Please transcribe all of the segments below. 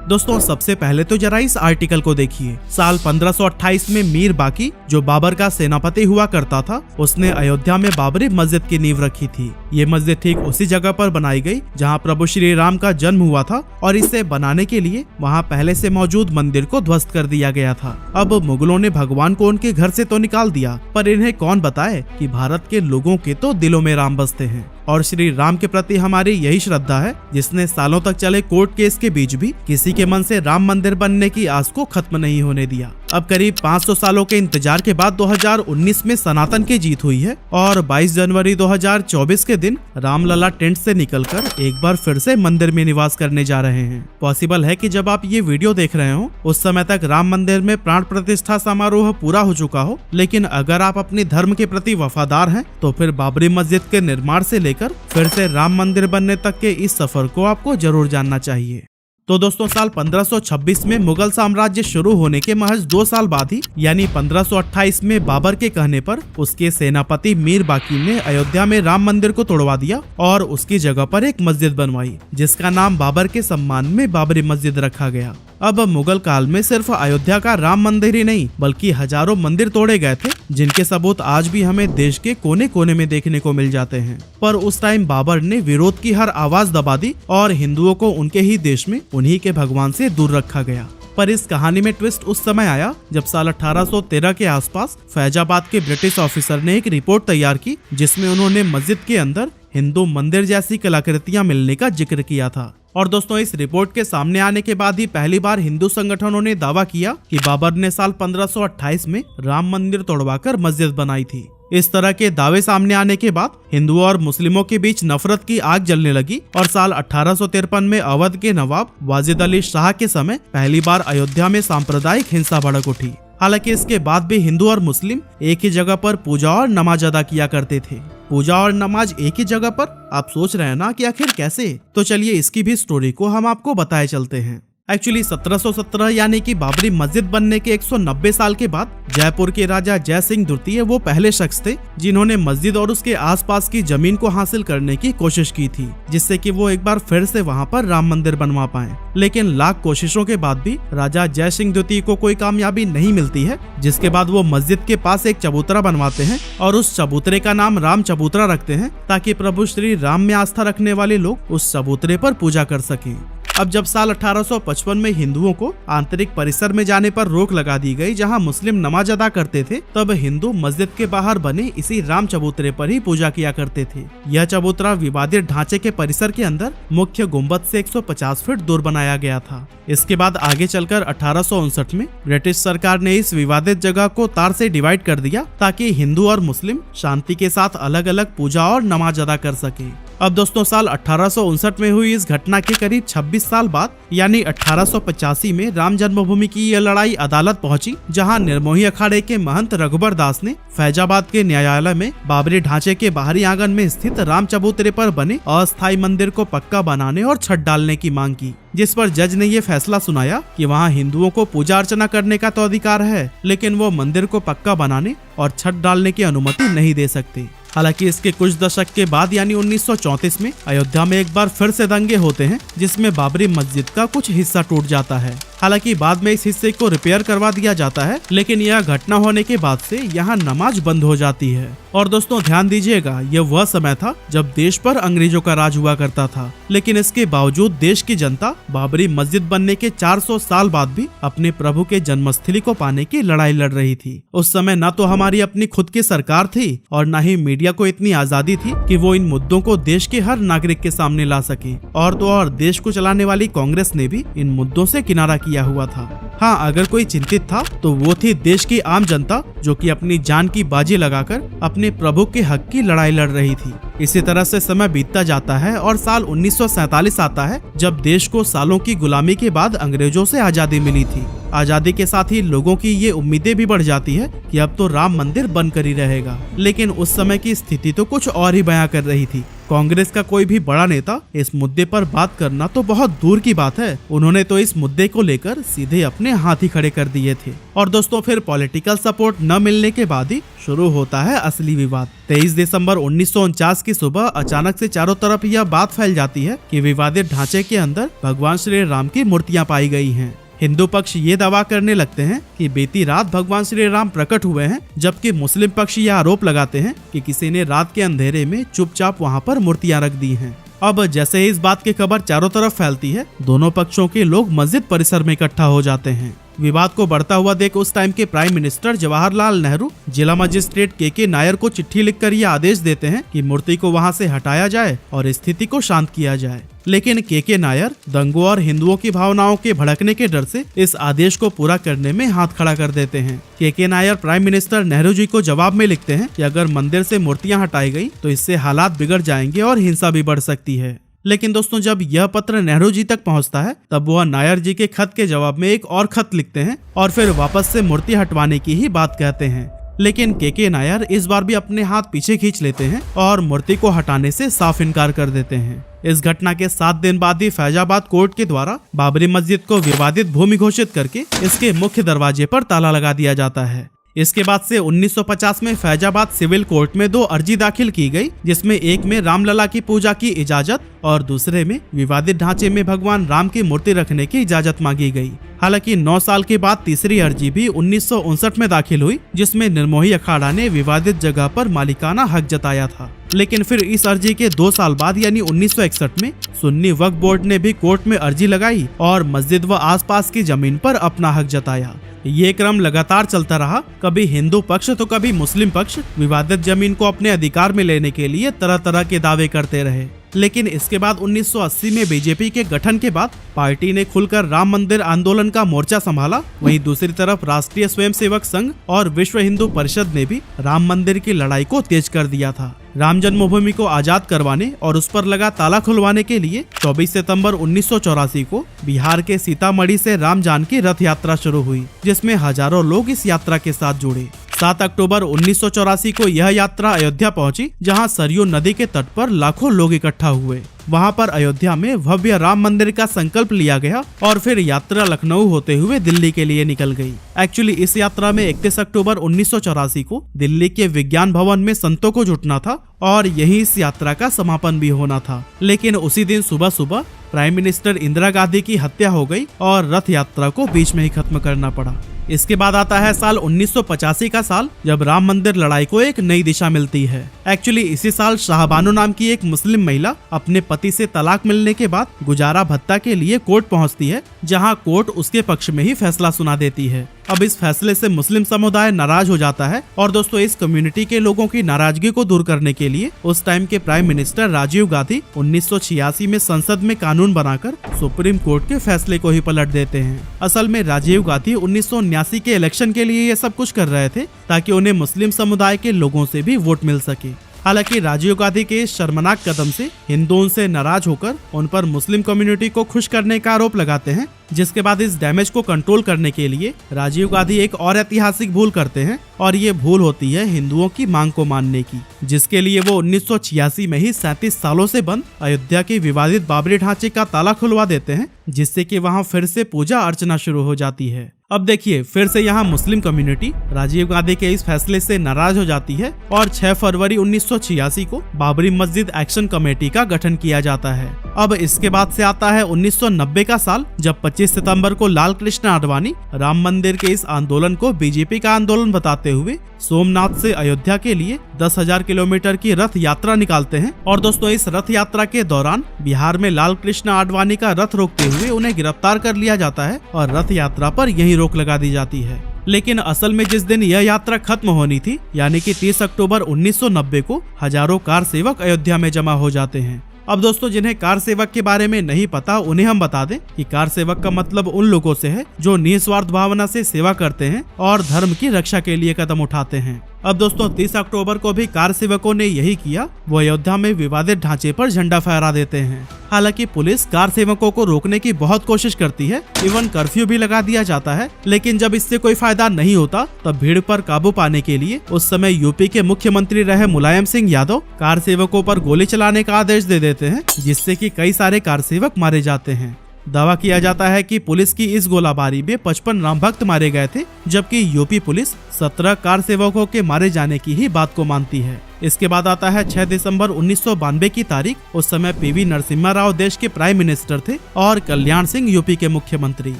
दोस्तों सबसे पहले तो जरा इस आर्टिकल को देखिए। साल 1528 में मीर बाकी, जो बाबर का सेनापति हुआ करता था, उसने अयोध्या में बाबरी मस्जिद की नींव रखी थी। ये मस्जिद ठीक उसी जगह पर बनाई गई जहां प्रभु श्री राम का जन्म हुआ था और इसे बनाने के लिए वहां पहले से मौजूद मंदिर को ध्वस्त कर दिया गया था। अब मुगलों ने भगवान को उनके घर से तो निकाल दिया, पर इन्हें कौन बताए कि भारत के लोगों के तो दिलों में राम बसते हैं और श्री राम के प्रति हमारी यही श्रद्धा है जिसने सालों तक चले कोर्ट केस के बीच भी किसी के मन से राम मंदिर बनने की आस को खत्म नहीं होने दिया। अब करीब 500 सालों के इंतजार के बाद 2019 में सनातन की जीत हुई है और 22 जनवरी 2024 के दिन रामलला टेंट से निकलकर एक बार फिर से मंदिर में निवास करने जा रहे हैं। पॉसिबल है कि जब आप ये वीडियो देख रहे हो उस समय तक राम मंदिर में प्राण प्रतिष्ठा समारोह पूरा हो चुका हो, लेकिन अगर आप अपने धर्म के प्रति वफादार हैं तो फिर बाबरी मस्जिद के निर्माण से लेकर फिर से राम मंदिर बनने तक के इस सफर को आपको जरूर जानना चाहिए। तो दोस्तों साल 1526 में मुगल साम्राज्य शुरू होने के महज 2 साल बाद ही यानी 1528 में बाबर के कहने पर उसके सेनापति मीर बाकी ने अयोध्या में राम मंदिर को तोड़वा दिया और उसकी जगह पर एक मस्जिद बनवाई जिसका नाम बाबर के सम्मान में बाबरी मस्जिद रखा गया। अब मुगल काल में सिर्फ अयोध्या का राम मंदिर ही नहीं बल्कि हजारों मंदिर तोड़े गए थे जिनके सबूत आज भी हमें देश के कोने कोने में देखने को मिल जाते हैं। पर उस टाइम बाबर ने विरोध की हर आवाज दबा दी और हिंदुओं को उनके ही देश में उन्हीं के भगवान से दूर रखा गया। पर इस कहानी में ट्विस्ट उस समय आया जब साल 1813 के आसपास फैजाबाद के ब्रिटिश ऑफिसर ने एक रिपोर्ट तैयार की जिसमें उन्होंने मस्जिद के अंदर हिंदू मंदिर जैसी कलाकृतियां मिलने का जिक्र किया था। और दोस्तों इस रिपोर्ट के सामने आने के बाद ही पहली बार हिंदू संगठनों ने दावा किया कि बाबर ने साल 1528 में राम मंदिर तोड़वाकर मस्जिद बनाई थी। इस तरह के दावे सामने आने के बाद हिंदुओं और मुस्लिमों के बीच नफरत की आग जलने लगी और साल 1853 में अवध के नवाब वाजिद अली शाह के समय पहली बार अयोध्या में सांप्रदायिक हिंसा भड़क उठी। हालांकि इसके बाद भी हिंदू और मुस्लिम एक ही जगह पर पूजा और नमाज अदा किया करते थे। पूजा और नमाज एक ही जगह पर, आप सोच रहे हैं ना कि आखिर कैसे? तो चलिए इसकी भी स्टोरी को हम आपको बताए चलते हैं। एक्चुअली 1717 यानी कि बाबरी मस्जिद बनने के 190 साल के बाद जयपुर के राजा जय सिंह द्वितीय वो पहले शख्स थे जिन्होंने मस्जिद और उसके आसपास की जमीन को हासिल करने की कोशिश की थी जिससे कि वो एक बार फिर से वहां पर राम मंदिर बनवा पाए। लेकिन लाख कोशिशों के बाद भी राजा जय सिंह द्वितीय को कोई कामयाबी नहीं मिलती है, जिसके बाद वो मस्जिद के पास एक चबूतरा बनवाते हैं और उस चबूतरे का नाम राम चबूतरा रखते हैं ताकि प्रभु श्री राम में आस्था रखने वाले लोग उस चबूतरे पर पूजा कर सकें। अब जब साल 1855 में हिंदुओं को आंतरिक परिसर में जाने पर रोक लगा दी गई जहां मुस्लिम नमाज अदा करते थे, तब हिंदू मस्जिद के बाहर बने इसी राम चबूतरे पर ही पूजा किया करते थे। यह चबूतरा विवादित ढांचे के परिसर के अंदर मुख्य गुंबद से 150 फीट दूर बनाया गया था। इसके बाद आगे चलकर 1859 में ब्रिटिश सरकार ने इस विवादित जगह को तार से डिवाइड कर दिया ताकि हिंदू और मुस्लिम शांति के साथ अलग अलग पूजा और नमाज अदा कर सके। अब दोस्तों साल 1859 में हुई इस घटना के करीब 26 साल बाद यानी 1885 में राम जन्मभूमि की यह लड़ाई अदालत पहुंची जहां निर्मोही अखाड़े के महंत रघुबर दास ने फैजाबाद के न्यायालय में बाबरी ढांचे के बाहरी आंगन में स्थित राम चबूतरे पर बने अस्थायी मंदिर को पक्का बनाने और छत डालने की मांग की, जिस पर जज ने ये फैसला सुनाया कि वहां हिंदुओं को पूजा अर्चना करने का तो अधिकार है, लेकिन वो मंदिर को पक्का बनाने और छत डालने की अनुमति नहीं दे सकते। हालांकि इसके कुछ दशक के बाद यानी 1934 में अयोध्या में एक बार फिर से दंगे होते हैं जिसमें बाबरी मस्जिद का कुछ हिस्सा टूट जाता है। हालांकि बाद में इस हिस्से को रिपेयर करवा दिया जाता है, लेकिन यह घटना होने के बाद से यहाँ नमाज बंद हो जाती है। और दोस्तों ध्यान दीजिएगा, यह वह समय था जब देश पर अंग्रेजों का राज हुआ करता था, लेकिन इसके बावजूद देश की जनता बाबरी मस्जिद बनने के 400 साल बाद भी अपने प्रभु के जन्मस्थली को पाने की लड़ाई लड़ रही थी। उस समय न तो हमारी अपनी खुद की सरकार थी और न ही मीडिया को इतनी आजादी थी कि वो इन मुद्दों को देश के हर नागरिक के सामने ला सके। और तो और देश को चलाने वाली कांग्रेस ने भी इन मुद्दों से किनारा किया हुआ था। हाँ, अगर कोई चिंतित था तो वो थी देश की आम जनता जो कि अपनी जान की बाजी लगाकर अपने प्रभु के हक की लड़ाई लड़ रही थी। इसी तरह से समय बीतता जाता है और साल 1947 आता है जब देश को सालों की गुलामी के बाद अंग्रेजों से आजादी मिली थी। आजादी के साथ ही लोगों की ये उम्मीदें भी बढ़ जाती है कि अब तो राम मंदिर बनकर ही रहेगा, लेकिन उस समय की स्थिति तो कुछ और ही बयां कर रही थी। कांग्रेस का कोई भी बड़ा नेता इस मुद्दे पर बात करना तो बहुत दूर की बात है, उन्होंने तो इस मुद्दे को लेकर सीधे अपने हाथ ही खड़े कर दिए थे। और दोस्तों फिर पॉलिटिकल सपोर्ट न मिलने के बाद ही शुरू होता है असली विवाद। 23 दिसंबर 1949 की सुबह अचानक से चारों तरफ यह बात फैल जाती है कि विवादित ढांचे के अंदर भगवान श्री राम की मूर्तियां पाई गई हैं। हिंदू पक्ष ये दावा करने लगते हैं कि बीती रात भगवान श्री राम प्रकट हुए हैं, जबकि मुस्लिम पक्ष यह आरोप लगाते हैं कि किसी ने रात के अंधेरे में चुपचाप वहां पर मूर्तियां रख दी हैं। अब जैसे ही इस बात की खबर चारों तरफ फैलती है, दोनों पक्षों के लोग मस्जिद परिसर में इकट्ठा हो जाते हैं। विवाद को बढ़ता हुआ देख उस टाइम के प्राइम मिनिस्टर जवाहरलाल नेहरू जिला मजिस्ट्रेट के नायर को चिट्ठी लिखकर यह आदेश देते हैं कि मूर्ति को वहां से हटाया जाए और स्थिति को शांत किया जाए। लेकिन के नायर दंगों और हिंदुओं की भावनाओं के भड़कने के डर से इस आदेश को पूरा करने में हाथ खड़ा कर देते हैं। के नायर प्राइम मिनिस्टर नेहरू जी को जवाब में लिखते हैं कि अगर मंदिर से मूर्तियां हटाई गई तो इससे हालात बिगड़ जाएंगे और हिंसा भी बढ़ सकती है। लेकिन दोस्तों जब यह पत्र नेहरू जी तक पहुंचता है, तब वह नायर जी के खत के जवाब में एक और खत लिखते हैं और फिर वापस से मूर्ति हटवाने की ही बात कहते हैं। लेकिन के नायर इस बार भी अपने हाथ पीछे खींच लेते हैं और मूर्ति को हटाने से साफ इनकार कर देते हैं। इस घटना के 7 दिन बाद ही फैजाबाद कोर्ट के द्वारा बाबरी मस्जिद को विवादित भूमि घोषित करके इसके मुख्य दरवाजे पर ताला लगा दिया जाता है। इसके बाद से 1950 में फैजाबाद सिविल कोर्ट में 2 अर्जी दाखिल की गई, जिसमें एक में रामलला की पूजा की इजाजत और दूसरे में विवादित ढांचे में भगवान राम की मूर्ति रखने की इजाजत मांगी गई। हालांकि 9 साल के बाद तीसरी अर्जी भी 1959 में दाखिल हुई, जिसमें निर्मोही अखाड़ा ने विवादित जगह पर मालिकाना हक जताया था। लेकिन फिर इस अर्जी के 2 साल बाद यानी 1961 में सुन्नी वक्फ बोर्ड ने भी कोर्ट में अर्जी लगाई और मस्जिद व आसपास की जमीन पर अपना हक जताया। ये क्रम लगातार चलता रहा। कभी हिंदू पक्ष तो कभी मुस्लिम पक्ष विवादित जमीन को अपने अधिकार में लेने के लिए तरह तरह के दावे करते रहे। लेकिन इसके बाद 1980 में बीजेपी के गठन के बाद पार्टी ने खुलकर राम मंदिर आंदोलन का मोर्चा संभाला। वहीं दूसरी तरफ राष्ट्रीय स्वयंसेवक संघ और विश्व हिंदू परिषद ने भी राम मंदिर की लड़ाई को तेज कर दिया था। राम जन्मभूमि को आजाद करवाने और उस पर लगा ताला खुलवाने के लिए 24 सितंबर 1984 को बिहार के सीतामढ़ी से राम जानकी रथ यात्रा शुरू हुई, जिसमें हजारों लोग इस यात्रा के साथ जुड़े। 7 अक्टूबर 1984 को यह यात्रा अयोध्या पहुंची, जहां सरयू नदी के तट पर लाखों लोग इकट्ठा हुए। वहां पर अयोध्या में भव्य राम मंदिर का संकल्प लिया गया और फिर यात्रा लखनऊ होते हुए दिल्ली के लिए निकल गई। एक्चुअली इस यात्रा में 31 अक्टूबर 1984 को दिल्ली के विज्ञान भवन में संतों को जुटना था और यही इस यात्रा का समापन भी होना था। लेकिन उसी दिन सुबह सुबह प्राइम मिनिस्टर इंदिरा गांधी की हत्या हो गई और रथ यात्रा को बीच में ही खत्म करना पड़ा। इसके बाद आता है साल 1985 का साल, जब राम मंदिर लड़ाई को एक नई दिशा मिलती है। एक्चुअली इसी साल शाहबानो नाम की एक मुस्लिम महिला अपने पति से तलाक मिलने के बाद गुजारा भत्ता के लिए कोर्ट पहुंचती है, जहां कोर्ट उसके पक्ष में ही फैसला सुना देती है। अब इस फैसले से मुस्लिम समुदाय नाराज हो जाता है और दोस्तों इस कम्युनिटी के लोगों की नाराजगी को दूर करने के लिए उस टाइम के प्राइम मिनिस्टर राजीव गांधी 1986 में संसद में कानून बनाकर सुप्रीम कोर्ट के फैसले को ही पलट देते हैं। असल में राजीव गांधी 1979 के इलेक्शन के लिए ये सब कुछ कर रहे थे ताकि उन्हें मुस्लिम समुदाय के लोगों से भी वोट मिल सके। हालांकि राजीव गांधी के इस शर्मनाक कदम से हिंदू उनसे नाराज होकर उन पर मुस्लिम कम्युनिटी को खुश करने का आरोप लगाते हैं, जिसके बाद इस डैमेज को कंट्रोल करने के लिए राजीव गांधी एक और ऐतिहासिक भूल करते हैं और ये भूल होती है हिंदुओं की मांग को मानने की, जिसके लिए वो 1986 में ही 37 सालों से बंद अयोध्या के विवादित बाबरी ढांचे का ताला खुलवा देते हैं, जिससे कि वहां फिर से पूजा अर्चना शुरू हो जाती है। अब देखिए फिर से यहाँ मुस्लिम कम्युनिटी राजीव गांधी के इस फैसले से नाराज हो जाती है और 6 फरवरी 1986 को बाबरी मस्जिद एक्शन कमेटी का गठन किया जाता है। अब इसके बाद से आता है 1990 का साल, जब 25 सितंबर को लाल कृष्ण आडवाणी राम मंदिर के इस आंदोलन को बीजेपी का आंदोलन बताते हुए सोमनाथ से अयोध्या के लिए 10,000 किलोमीटर की रथ यात्रा निकालते हैं। और दोस्तों इस रथ यात्रा के दौरान बिहार में लाल कृष्ण आडवाणी का रथ रोकते हुए उन्हें गिरफ्तार कर लिया जाता है और रथ यात्रा पर यही रोक लगा दी जाती है। लेकिन असल में जिस दिन यह यात्रा खत्म होनी थी, यानी कि 30 अक्टूबर 1990 को हजारों कार सेवक अयोध्या में जमा हो जाते हैं। अब दोस्तों जिन्हें कार सेवक के बारे में नहीं पता, उन्हें हम बता दें कि कार सेवक का मतलब उन लोगों से है जो निस्वार्थ भावना से सेवा करते हैं और धर्म की रक्षा के लिए कदम उठाते हैं। अब दोस्तों 30 अक्टूबर को भी कार सेवकों ने यही किया, वो अयोध्या में विवादित ढांचे पर झंडा फहरा देते हैं। हालांकि पुलिस कार सेवकों को रोकने की बहुत कोशिश करती है, इवन कर्फ्यू भी लगा दिया जाता है, लेकिन जब इससे कोई फायदा नहीं होता तब भीड़ पर काबू पाने के लिए उस समय यूपी के मुख्यमंत्री रहे मुलायम सिंह यादव कार सेवकों पर गोली चलाने का आदेश दे देते हैं, जिससे कि कई सारे कार सेवक मारे जाते हैं। दावा किया जाता है कि पुलिस की इस गोलाबारी में 55 राम भक्त मारे गए थे, जबकि यूपी पुलिस 17 कार सेवकों के मारे जाने की ही बात को मानती है। इसके बाद आता है 6 दिसंबर 1992 की तारीख। उस समय पीवी नरसिम्हा राव देश के प्राइम मिनिस्टर थे और कल्याण सिंह यूपी के मुख्यमंत्री।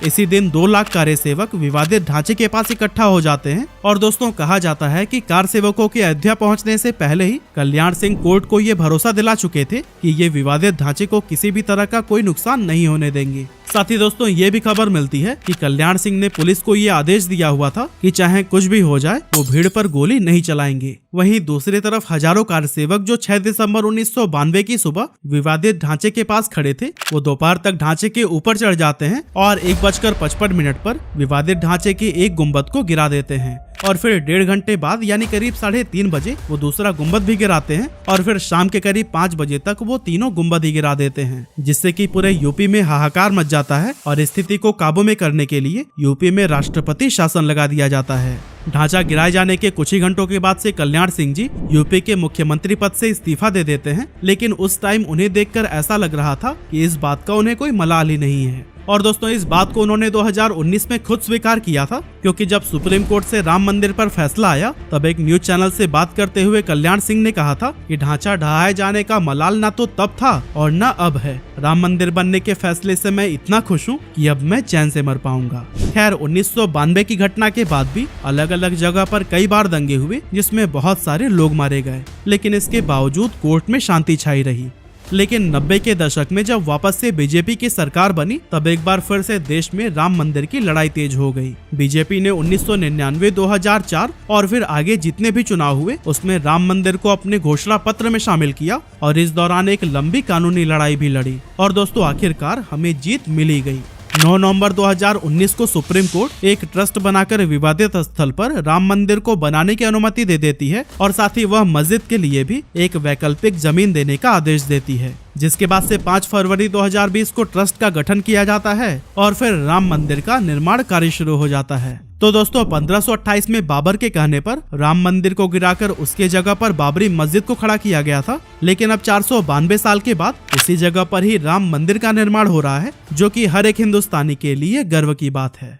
इसी दिन 2 लाख कार सेवक विवादित ढांचे के पास इकट्ठा हो जाते हैं और दोस्तों कहा जाता है कि कार सेवकों के अयोध्या पहुंचने से पहले ही कल्याण सिंह कोर्ट को ये भरोसा दिला चुके थे कि ये विवादित ढांचे को किसी भी तरह का कोई नुकसान नहीं होने देंगे। साथ ही दोस्तों ये भी खबर मिलती है कि कल्याण सिंह ने पुलिस को ये आदेश दिया हुआ था कि चाहे कुछ भी हो जाए वो भीड़ पर गोली नहीं चलाएंगे। वहीं दूसरी तरफ हजारों कार सेवक जो 6 दिसंबर 1992 की सुबह विवादित ढांचे के पास खड़े थे, वो दोपहर तक ढांचे के ऊपर चढ़ जाते हैं और 1:55 पर विवादित ढांचे के एक गुंबद को गिरा देते हैं और फिर 1.5 घंटे बाद यानी करीब 3:30 बजे वो दूसरा गुंबद भी गिराते हैं और फिर शाम के करीब 5 बजे तक वो तीनों गुंबद ही गिरा देते हैं, जिससे कि पूरे यूपी में हाहाकार मच जाता है और स्थिति को काबू में करने के लिए यूपी में राष्ट्रपति शासन लगा दिया जाता है। ढांचा गिराए जाने के कुछ ही घंटों के बाद से कल्याण सिंह जी यूपी के मुख्यमंत्री पद से इस्तीफा दे देते हैं, लेकिन उस टाइम उन्हें देखकर ऐसा लग रहा था कि इस बात का उन्हें कोई मलाल ही नहीं है। और दोस्तों इस बात को उन्होंने 2019 में खुद स्वीकार किया था, क्योंकि जब सुप्रीम कोर्ट से राम मंदिर पर फैसला आया तब एक न्यूज चैनल से बात करते हुए कल्याण सिंह ने कहा था कि ढांचा ढहाए जाने का मलाल ना तो तब था और न अब है। राम मंदिर बनने के फैसले से मैं इतना खुश हूँ कि अब मैं चैन से मर पाऊंगा। खैर 1992 की घटना के बाद भी अलग अलग जगह पर कई बार दंगे हुए, जिसमें बहुत सारे लोग मारे गए, लेकिन इसके बावजूद कोर्ट में शांति छाई रही। लेकिन 90 के दशक में जब वापस से बीजेपी की सरकार बनी तब एक बार फिर से देश में राम मंदिर की लड़ाई तेज हो गई। बीजेपी ने 1999, 2004 और फिर आगे जितने भी चुनाव हुए उसमें राम मंदिर को अपने घोषणा पत्र में शामिल किया और इस दौरान एक लंबी कानूनी लड़ाई भी लड़ी और दोस्तों आखिरकार हमें जीत मिली गई। 9 नवंबर 2019 को सुप्रीम कोर्ट एक ट्रस्ट बनाकर विवादित स्थल पर राम मंदिर को बनाने की अनुमति दे देती है और साथ ही वह मस्जिद के लिए भी एक वैकल्पिक जमीन देने का आदेश देती है, जिसके बाद से 5 फरवरी 2020 को ट्रस्ट का गठन किया जाता है और फिर राम मंदिर का निर्माण कार्य शुरू हो जाता है। तो दोस्तों 1528 में बाबर के कहने पर राम मंदिर को गिराकर उसके जगह पर बाबरी मस्जिद को खड़ा किया गया था, लेकिन अब 492 साल के बाद इसी जगह पर ही राम मंदिर का निर्माण हो रहा है, जो कि हर एक हिंदुस्तानी के लिए गर्व की बात है।